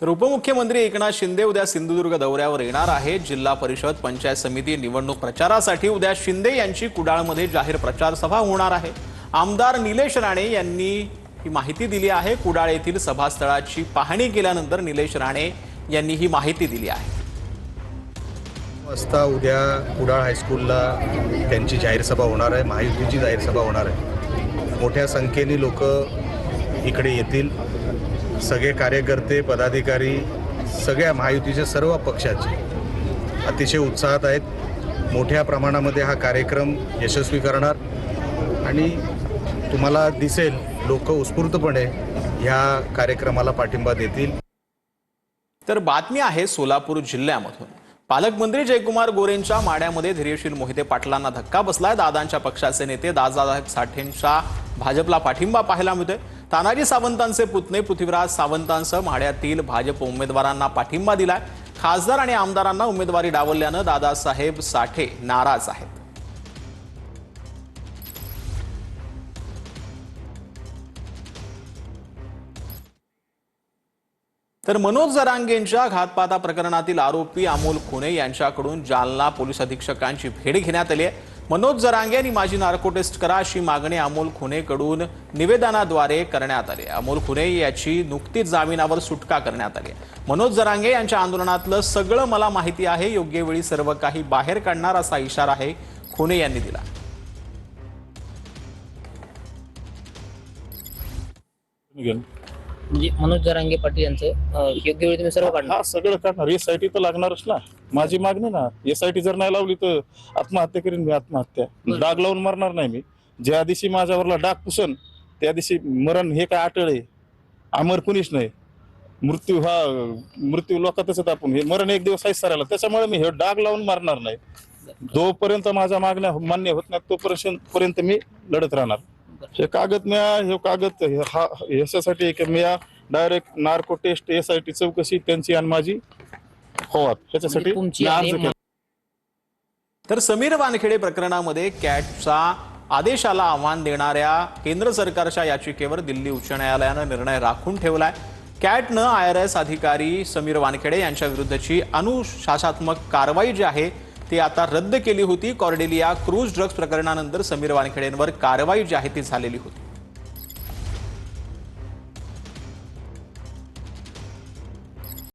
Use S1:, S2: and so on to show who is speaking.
S1: तर उपमुख्यमंत्री एकनाथ शिंदे उद्या सिंधुदुर्ग दौऱ्यावर येणार आहेत। जिल्हा परिषद पंचायत समिती निवडणूक प्रचारासाठी उद्या शिंदे यांची कुडाळमध्ये जाहीर प्रचार सभा होणार आहे। आमदार निलेश राणे यांनी ही माहिती दिली आहे। कुडाळ येथील सभास्थळाची पाहणी केल्यानंतर निलेश राणे यांनी ही माहिती दिली आहे।
S2: वाजता उद्या कुडाळ हायस्कूलला त्यांची जाहीर सभा होणार आहे। महायुतीची जाहीर सभा होणार आहे। मोठ्या संख्येने लोक इकडे येतील। सगळे कार्यकर्ते पदाधिकारी सगळ्या महायुतीच्या सर्व पक्षाचे अतिशय उत्साहात आहेत। मोठ्या प्रमाणामध्ये हा कार्यक्रम यशस्वी करणार आणि तुम्हाला दिसेल लोक उत्स्फूर्तपणे ह्या कार्यक्रमाला पाठिंबा देतील।
S1: तर बातमी आहे सोलापूर जिल्ह्यामधून। पालकमंत्री जयकुमार गोरेंच्या माड्यामध्ये धैर्यशील मोहिते पाटलांना धक्का बसलाय। दादांच्या पक्षाचे नेते दादासाहेब साठेंचा भाजपला पाठिंबा पाहायला मिळतोय। तानाजी सावंतांचे पुतणे पृथ्वीराज सावंतांसह माड्यातील भाजप उमेदवारांना पाठिंबा दिलाय। खासदार आणि आमदारांना उमेदवारी डावलल्यानं दादासाहेब साठे नाराज आहेत। तर मनोज जरांगेंच्या घातपाता प्रकरणातील आरोपी अमोल खुने यांच्याकडून जालना पोलीस अधीक्षकांची भेट घेण्यात आली आहे। मनोज जरांगे यांनी माझी नार्को टेस्ट करा अशी मागणी अमोल खुनेकडून निवेदनाद्वारे करण्यात आली। अमोल खुने याची नुकतीच जामिनावर सुटका करण्यात आली। मनोज जरांगे यांच्या आंदोलनातलं सगळं मला माहिती आहे, योग्य वेळी सर्व काही बाहेर काढणार असा इशारा आहे खुने यांनी दिला।
S3: म्हणजे मनोज जरांगे पाटील यांचं योग्य वेळी तुम्ही सर्व काढणार?
S4: हा सगळं काढणार। एसआयटी तर लागणारच ना। माझी मागणी ना, एसआयटी जर नाही लावली तर आत्महत्या करीन मी। आत्महत्या डाग लावून मरणार नाही मी। ज्या दिवशी माझ्यावरला डाग पुसन त्या दिवशी मरण हे काय अटळ आहे, अमर कुणीच नाही। मृत्यू लोकातच आपण, हे मरण एक दिवस आहे सरायला, त्याच्यामुळे मी हे डाग लावून मरणार नाही। जोपर्यंत माझ्या मागण्या मान्य होत नाही तोपर्यंत मी लढत राहणार। हे कागद हा याच्यासाठी की मी डायरेक्ट नार्को टेस्ट एसआयटी चौकशी त्यांची आणि माझी होवा ह्याच्यासाठी अर्ज केला।
S1: तर समीर वानखेडे प्रकरणामध्ये कॅटचा आदेशाला आव्हान देणाऱ्या केंद्र सरकारच्या याचिकेवर दिल्ली उच्च न्यायालयानं निर्णय राखून ठेवलाय। कॅटनं IRS अधिकारी समीर वानखेडे यांच्या विरुद्धची अनुशासनात्मक कारवाई जी आहे ती आता रद्द केली होती। कॉर्डेलिया क्रूज ड्रग्ज प्रकरणानंतर समीर वानखेडेंवर कारवाई जी आहे ती झालेली होती।